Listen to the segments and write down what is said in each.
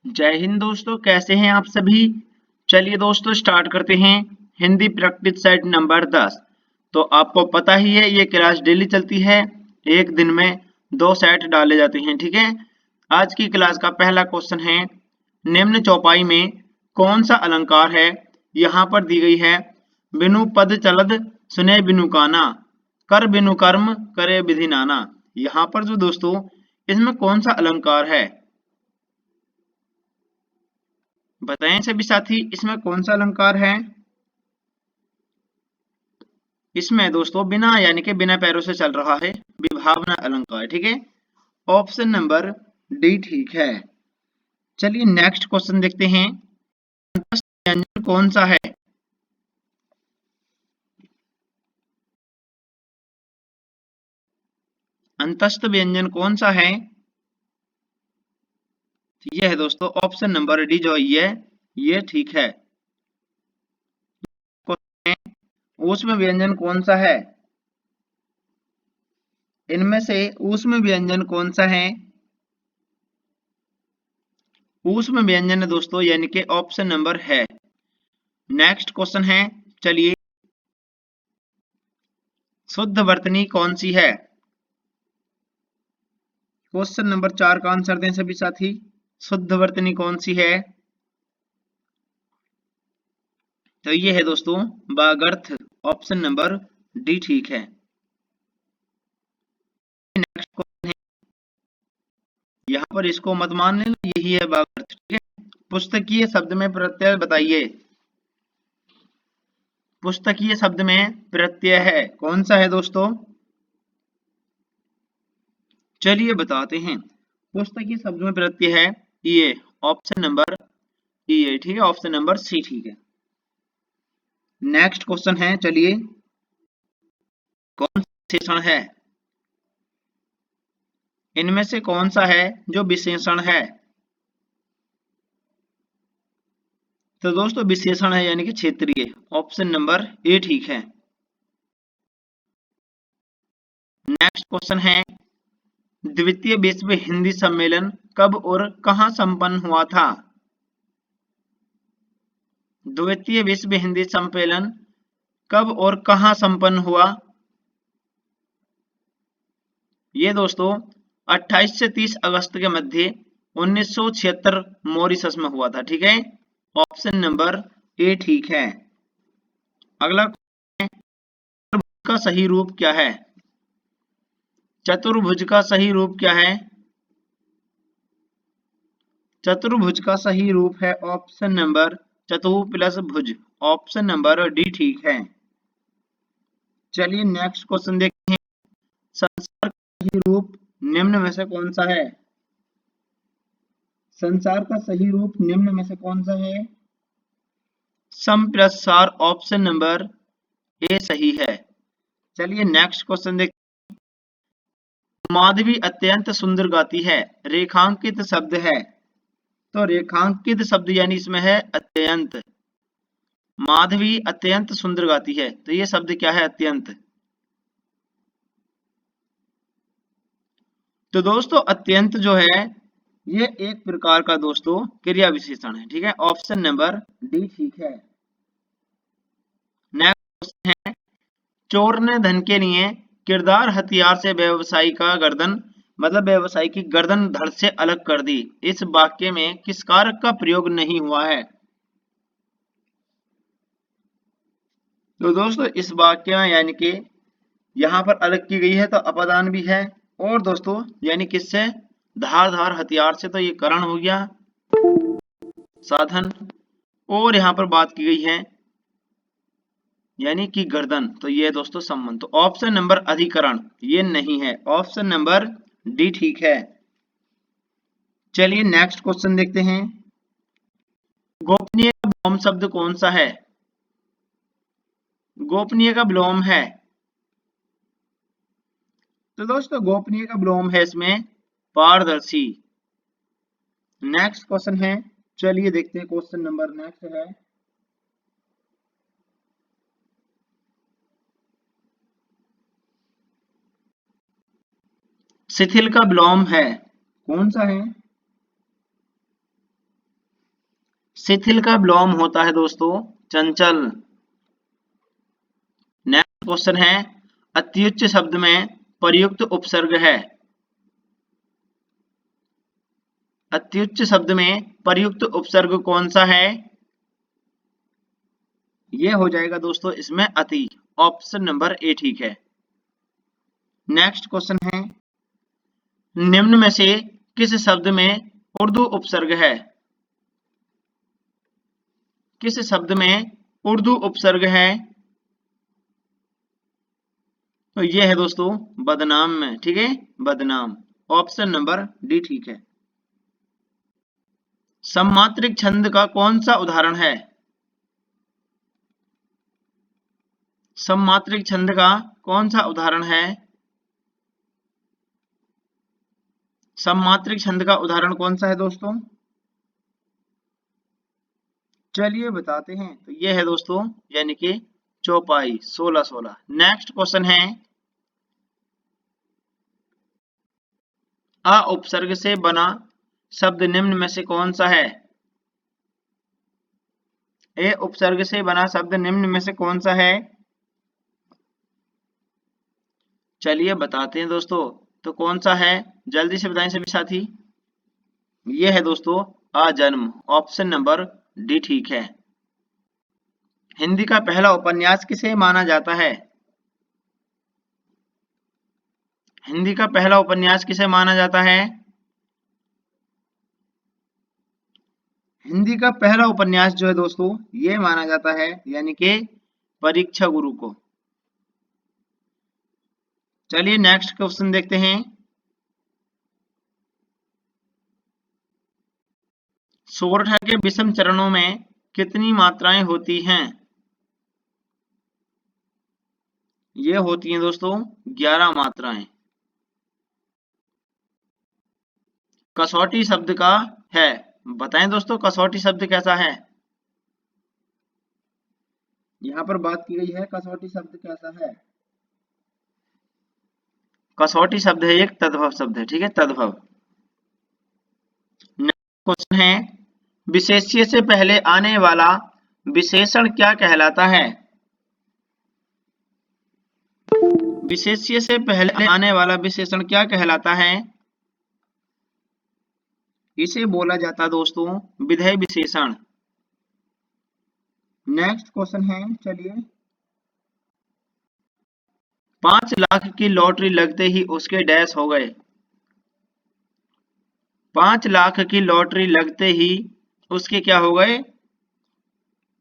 जय हिंद दोस्तों, कैसे हैं आप सभी। चलिए दोस्तों स्टार्ट करते हैं हिंदी प्रैक्टिस सेट नंबर 10। तो आपको पता ही है ये क्लास डेली चलती है। एक दिन में 2 सेट डाले जाते हैं, ठीक है। आज की क्लास का पहला क्वेश्चन है, निम्न चौपाई में कौन सा अलंकार है। यहाँ पर दी गई है, बिनु पद चलद सुने बिनु काना, कर बिनु कर्म करे विधि नाना। यहाँ पर जो दोस्तों इसमें कौन सा अलंकार है, बताएं सभी साथी, इसमें कौन सा अलंकार है। इसमें दोस्तों बिना यानी कि बिना पैरों से चल रहा है, विभावना अलंकार, ठीक है। ऑप्शन नंबर डी ठीक है। चलिए नेक्स्ट क्वेश्चन देखते हैं, अंतस्थ व्यंजन कौन सा है। अंतस्थ व्यंजन कौन सा है, ये है दोस्तों ऑप्शन नंबर डी जो ये ठीक है। ऊष्म व्यंजन कौन सा है, इनमें से ऊष्म व्यंजन कौन सा है। ऊष्म व्यंजन है दोस्तों यानी कि ऑप्शन नंबर है। नेक्स्ट क्वेश्चन है, चलिए शुद्ध वर्तनी कौन सी है। क्वेश्चन नंबर 4 का आंसर दें सभी साथी, शुद्ध वर्तनी कौन सी है। तो ये है दोस्तों वागर्थ, ऑप्शन नंबर डी ठीक है। नेक्स्ट क्वेश्चन है, यहाँ पर इसको मत मान लेना, यही है वागर्थ, ठीक है। पुस्तकीय शब्द में प्रत्यय बताइए। पुस्तकीय शब्द में प्रत्यय है कौन सा है दोस्तों, चलिए बताते हैं। पुस्तकीय शब्द में प्रत्यय है ये, ऑप्शन नंबर ये ठीक है, ऑप्शन नंबर सी ठीक है। नेक्स्ट क्वेश्चन है, चलिए कौन सा विशेषण है, इनमें से कौन सा है जो विशेषण है। तो दोस्तों विशेषण है यानी कि क्षेत्रीय, ऑप्शन नंबर ए ठीक है। नेक्स्ट क्वेश्चन है, द्वितीय विश्व हिंदी सम्मेलन कब और कहां संपन्न हुआ था। द्वितीय विश्व हिंदी सम्मेलन कब और कहां संपन्न हुआ। ये दोस्तों 28 से 30 अगस्त के मध्य 1976 मॉरिशस में हुआ था, ठीक है। ऑप्शन नंबर ए ठीक है। अगला का सही रूप क्या है, चतुर्भुज का सही रूप क्या है। चतुर्भुज का सही रूप है ऑप्शन नंबर चतु प्लस भुज, ऑप्शन नंबर डी ठीक है। चलिए नेक्स्ट क्वेश्चन देखते हैं, संसार का सही रूप निम्न में से कौन सा है। संसार का सही रूप निम्न में से कौन सा है। सम प्लस सार, ऑप्शन नंबर ए सही है। चलिए नेक्स्ट क्वेश्चन देखते हैं, माधवी अत्यंत सुंदर गाती है, रेखांकित शब्द है। तो रेखांकित शब्द यानी इसमें है अत्यंत। माधवी अत्यंत सुंदर गाती है, तो ये शब्द क्या है, अत्यंत। तो दोस्तों अत्यंत जो है ये एक प्रकार का दोस्तों क्रिया विशेषण है, ठीक है। ऑप्शन नंबर डी ठीक है। नेक्स्ट है, चोर ने धन के लिए किरदार हथियार से व्यवसायी का गर्दन, मतलब व्यवसायी की गर्दन धड़ से अलग कर दी, इस वाक्य में किस कारक का प्रयोग नहीं हुआ है। तो दोस्तों इस वाक्य में यानी कि यहाँ पर अलग की गई है तो अपदान भी है, और दोस्तों यानी किससे, धारदार हथियार से, तो ये करण हो गया साधन, और यहाँ पर बात की गई है यानी कि गर्दन, तो ये दोस्तों संबंध। तो ऑप्शन नंबर अधिकरण ये नहीं है, ऑप्शन नंबर डी ठीक है। चलिए नेक्स्ट क्वेश्चन देखते हैं, गोपनीय का विलोम शब्द कौन सा है। गोपनीय का विलोम है, तो दोस्तों गोपनीय का विलोम है इसमें पारदर्शी। नेक्स्ट क्वेश्चन है, चलिए देखते हैं क्वेश्चन नंबर नेक्स्ट है, शिथिल का विलोम है कौन सा है। शिथिल का विलोम होता है दोस्तों चंचल। नेक्स्ट क्वेश्चन है, अत्युच्च शब्द में प्रयुक्त उपसर्ग है। अत्युच्च शब्द में प्रयुक्त उपसर्ग कौन सा है? ये हो जाएगा दोस्तों इसमें अति। ऑप्शन नंबर ए ठीक है। नेक्स्ट क्वेश्चन है, निम्न में से किस शब्द में उर्दू उपसर्ग है? किस शब्द में उर्दू उपसर्ग है? तो ये है दोस्तों बदनाम में, ठीक है, बदनाम। ऑप्शन नंबर डी ठीक है। सममात्रिक छंद का कौन सा उदाहरण है? सममात्रिक छंद का कौन सा उदाहरण है? सममात्रिक छंद का उदाहरण कौन सा है दोस्तों? चलिए बताते हैं। तो ये है दोस्तों यानी कि चौपाई 16-16। नेक्स्ट क्वेश्चन है, अ उपसर्ग से बना शब्द निम्न में से कौन सा है? ए उपसर्ग से बना शब्द निम्न में से कौन सा है? चलिए बताते हैं दोस्तों। तो कौन सा है, जल्दी से बताएं सभी साथी। ये है दोस्तों अजन्म। ऑप्शन नंबर डी ठीक है। हिंदी का पहला उपन्यास किसे माना जाता है? हिंदी का पहला उपन्यास किसे माना जाता है? हिंदी का पहला उपन्यास जो है दोस्तों ये माना जाता है यानी कि परीक्षा गुरु को। चलिए नेक्स्ट क्वेश्चन देखते हैं। सोरठा के विषम चरणों में कितनी मात्राएं होती हैं? ये होती हैं दोस्तों 11 मात्राएं। कसौटी शब्द का है, बताएं दोस्तों कसौटी शब्द कैसा है? यहाँ पर बात की गई है कसौटी शब्द कैसा है। कसौटी शब्द है एक तद्भव शब्द है, ठीक है, तद्भव। क्वेश्चन है, विशेष्य से पहले आने वाला विशेषण क्या कहलाता है? विशेष्य से पहले आने वाला विशेषण क्या कहलाता है? इसे बोला जाता दोस्तों विधेय विशेषण। नेक्स्ट क्वेश्चन है, चलिए, 5 लाख की लॉटरी लगते ही उसके डैश हो गए। 5 लाख की लॉटरी लगते ही उसके क्या हो गए?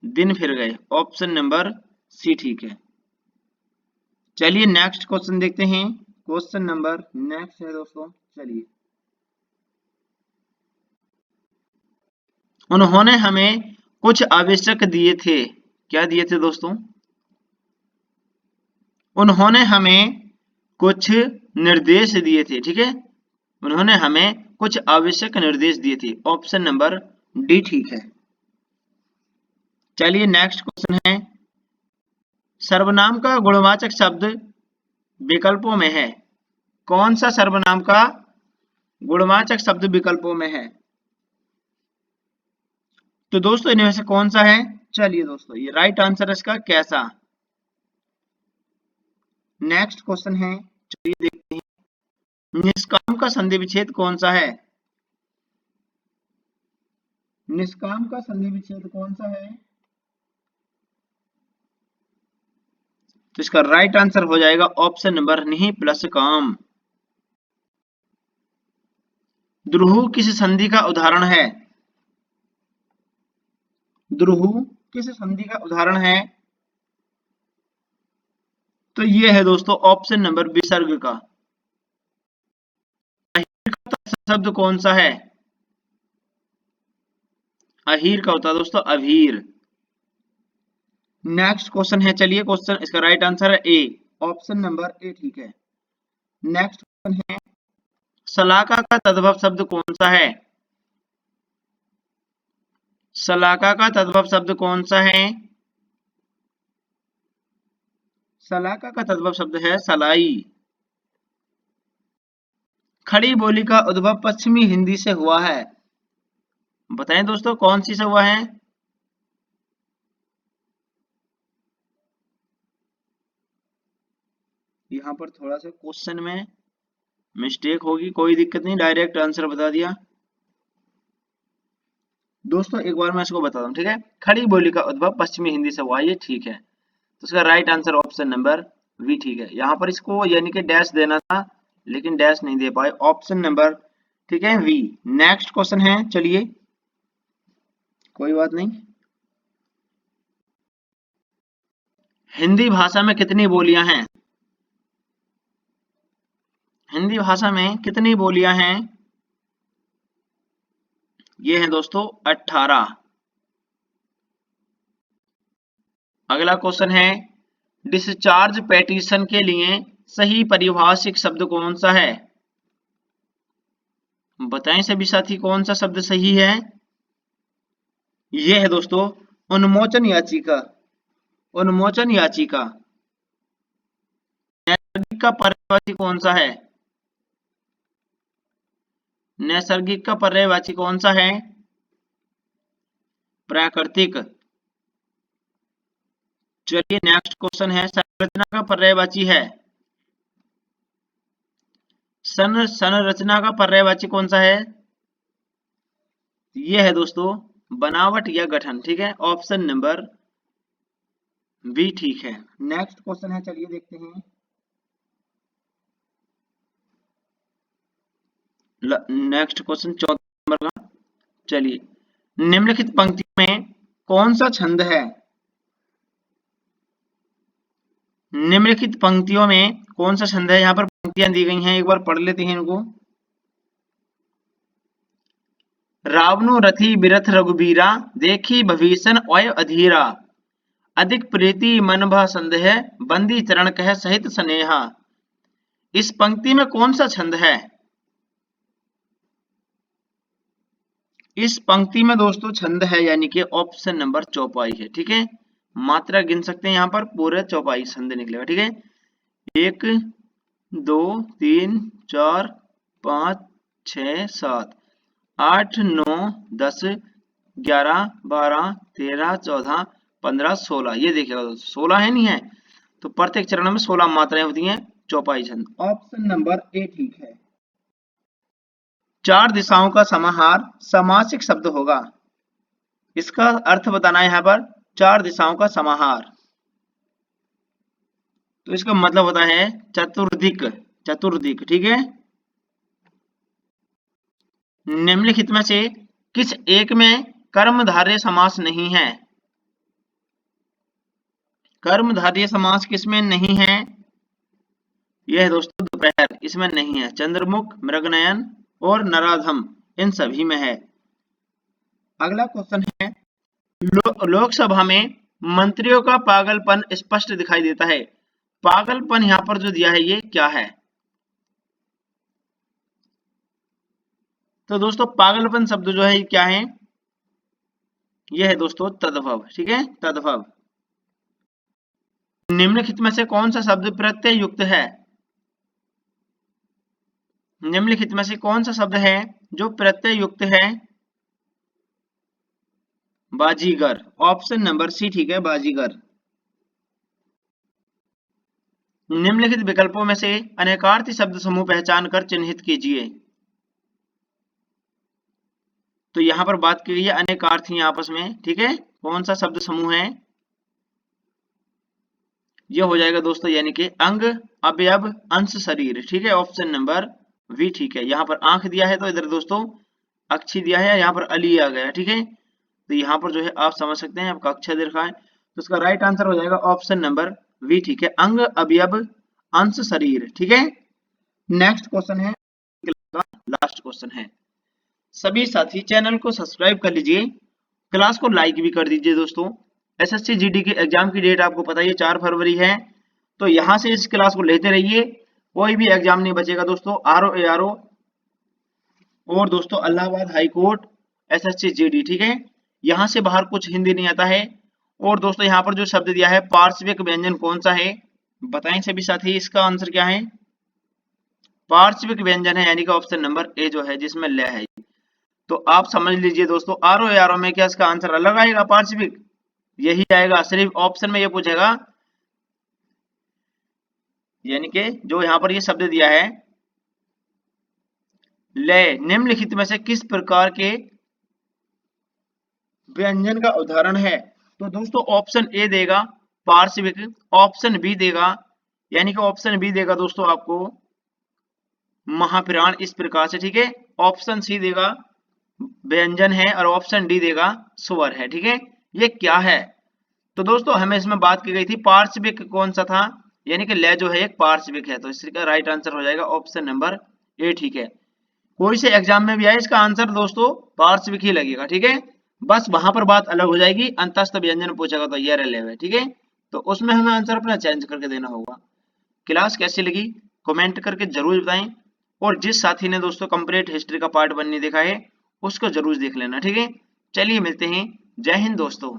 दिन फिर गए। ऑप्शन नंबर सी ठीक है। चलिए नेक्स्ट क्वेश्चन देखते हैं। क्वेश्चन नंबर नेक्स्ट है दोस्तों, चलिए, उन्होंने हमें कुछ आवश्यक दिए थे। क्या दिए थे दोस्तों? उन्होंने हमें कुछ निर्देश दिए थे, ठीक है, उन्होंने हमें कुछ आवश्यक निर्देश दिए थे। ऑप्शन नंबर डी ठीक है। चलिए नेक्स्ट क्वेश्चन है, सर्वनाम का गुणवाचक शब्द विकल्पों में है। कौन सा सर्वनाम का गुणवाचक शब्द विकल्पों में है? तो दोस्तों इनमें से कौन सा है? चलिए दोस्तों ये राइट आंसर है इसका कैसा। नेक्स्ट क्वेश्चन है, चलिए देखते हैं, निष्काम का संधि विच्छेद कौन सा है? निष्काम का संधि विच्छेद कौन सा है? तो इसका राइट आंसर हो जाएगा ऑप्शन नंबर नहीं प्लस काम। द्रुह किस संधि का उदाहरण है? द्रुह किस संधि का उदाहरण है? तो ये है दोस्तों ऑप्शन नंबर विसर्ग का। अहीर का शब्द कौन सा है? अहीर का होता है दोस्तों अभीर। नेक्स्ट क्वेश्चन है, चलिए क्वेश्चन इसका राइट आंसर है ए। ऑप्शन नंबर ए ठीक है। नेक्स्ट क्वेश्चन है, सलाका का तद्भव शब्द कौन सा है? सलाका का तद्भव शब्द कौन सा है? सलाका का तद्भव शब्द है सलाई। खड़ी बोली का उद्भव पश्चिमी हिंदी से हुआ है। बताएं दोस्तों कौन सी सवा है? यहाँ पर थोड़ा सा क्वेश्चन में मिस्टेक होगी, कोई दिक्कत नहीं, डायरेक्ट आंसर बता दिया। दोस्तों एक बार मैं इसको बताता हूँ, ठीक है। खड़ी बोली का उद्भव पश्चिमी हिंदी से हुआ, ये ठीक है। तो इसका right answer option number B ठीक है। यहाँ पर इसको यानी कि डैश देना था, लेकिन डैश नहीं दे पाए, ऑप्शन नंबर ठीक है वी। नेक्स्ट क्वेश्चन है, चलिए कोई बात नहीं। हिंदी भाषा में कितनी बोलियां हैं? हिंदी भाषा में कितनी बोलियां हैं? ये है दोस्तों 18। अगला क्वेश्चन है, डिस्चार्ज पेटिशन के लिए सही परिभाषिक शब्द कौन सा है? बताएं सभी साथी कौन सा शब्द सही है? ये है दोस्तों उन्मोचन याचिका। उन्मोचन याचिका। नैसर्गिक का पर्यायवाची कौन सा है? नैसर्गिक का पर्यायवाची कौन सा है? प्राकृतिक। चलिए नेक्स्ट क्वेश्चन है, संरचना का पर्यायवाची है। संरचना का पर्यायवाची कौन सा है? ये है दोस्तों बनावट या गठन, ठीक है, ऑप्शन नंबर बी ठीक है। नेक्स्ट क्वेश्चन है, चलिए देखते हैं। नेक्स्ट क्वेश्चन 14 नंबर का। चलिए, निम्नलिखित पंक्तियों में कौन सा छंद है? निम्नलिखित पंक्तियों में कौन सा छंद है? यहाँ पर पंक्तियां दी गई हैं, एक बार पढ़ लेते हैं इनको। रावणु रथी बिरथ रघुबीरा, देखी भविषण ओय अधीरा, अधिक प्रीति मन भा संदेह, बंदी चरण कह सहित स्नेहा। इस पंक्ति में कौन सा छंद है? इस पंक्ति में दोस्तों छंद है यानी कि ऑप्शन नंबर चौपाई है, ठीक है। मात्रा गिन सकते हैं, यहाँ पर पूरे चौपाई छंद निकलेगा, ठीक है। 1 2 3 4 5 6 7 8 9 10 11 12 13 14 15 16। ये देखिएगा दोस्तों 16 है, नहीं है? तो प्रत्येक चरण में 16 मात्राएं होती हैं, चौपाई छंद, ऑप्शन नंबर ए ठीक है। चार दिशाओं का समाहार समासिक शब्द होगा। इसका अर्थ बताना है यहाँ पर, चार दिशाओं का समाहार। तो इसका मतलब होता है चतुर्दिक। चतुर्दिक, ठीक है। निम्नलिखित में से किस एक में कर्मधारय समास नहीं है? कर्मधारय समास किसमें नहीं है? यह है दोस्तों दोपहर, इसमें नहीं है। चंद्रमुख, मृगनयन और नराधम, इन सभी में है। अगला क्वेश्चन है, लोकसभा में मंत्रियों का पागलपन स्पष्ट दिखाई देता है। पागलपन यहाँ पर जो दिया है ये क्या है? तो दोस्तों पागलपन शब्द जो है ये क्या है? ये है दोस्तों तद्भव, ठीक है, तद्भव। निम्नलिखित में से कौन सा शब्द प्रत्यय युक्त है? निम्नलिखित में से कौन सा शब्द है जो प्रत्यय युक्त है? बाजीगर, ऑप्शन नंबर सी ठीक है, बाजीगर। निम्नलिखित विकल्पों में से अनेकार्थी शब्द समूह पहचान कर चिन्हित कीजिए। तो यहाँ पर बात की गई है अनेकार्थी आपस में, ठीक है। कौन सा शब्द समूह है? ये हो जाएगा दोस्तों यानी कि अंग, अवयव, अंश, शरीर, ठीक है, ऑप्शन नंबर वी ठीक है। यहाँ पर आंख दिया है तो इधर दोस्तों अक्षी दिया है, यहाँ पर अली आ गया, ठीक है। तो यहाँ पर जो है आप समझ सकते हैं, आपका अक्षर दिखा है, तो इसका राइट आंसर हो जाएगा ऑप्शन नंबर वी ठीक है, अंग, अवयव, अंश, शरीर, ठीक है। नेक्स्ट क्वेश्चन है, लास्ट क्वेश्चन है। सभी साथी चैनल को सब्सक्राइब कर लीजिए, क्लास को लाइक भी कर दीजिए दोस्तों। एसएससी जीडी के एग्जाम की डेट आपको पता है 4 फरवरी है, तो यहाँ से इस क्लास को लेते रहिए, कोई भी एग्जाम नहीं बचेगा दोस्तों। आरओ एआरओ और दोस्तों Allahabad high court, SSC GD, ठीक है। यहाँ से बाहर कुछ हिंदी नहीं आता है। और दोस्तों यहाँ पर जो शब्द दिया है पार्श्विक व्यंजन कौन सा है? बताएं सभी साथी, इसका आंसर क्या है? पार्श्विक व्यंजन है यानी कि ऑप्शन नंबर ए जो है जिसमें ल है। तो आप समझ लीजिए दोस्तों, आर ओ यारो में क्या इसका आंसर अलग आएगा, पार्श्विक यही आएगा। सिर्फ ऑप्शन में ये पूछेगा, यानी कि जो यहाँ पर ये शब्द दिया है ले, निम्नलिखित में से किस प्रकार के व्यंजन का उदाहरण है। तो दोस्तों ऑप्शन ए देगा पार्श्विक, ऑप्शन बी देगा, यानी कि ऑप्शन बी देगा दोस्तों आपको महाप्राण, इस प्रकार से, ठीक है। ऑप्शन सी देगा व्यंजन है और ऑप्शन डी देगा स्वर है, ठीक है। ये क्या है, तो दोस्तों हमें इसमें बात की गई थी पार्श्विक कौन सा था, यानी कि ले जो है एक पार्श्विक है, तो इसका राइट आंसर हो जाएगा ऑप्शन नंबर ए, ठीक है। कोई से एग्जाम में भी आए इसका आंसर दोस्तों पार्श्विक ही लगेगा, ठीक है। बस वहां पर बात अलग हो जाएगी, अंतस्थ व्यंजन पूछेगा तो ये रह, ठीक है। तो उसमें हमें आंसर अपना चेंज करके देना होगा। क्लास कैसी लगी कमेंट करके जरूर बताएं, और जिस साथी ने दोस्तों कंप्लीट हिस्ट्री का पार्ट 1 नहीं देखा है उसको जरूर देख लेना, ठीक है। चलिए मिलते हैं, जय हिंद दोस्तों।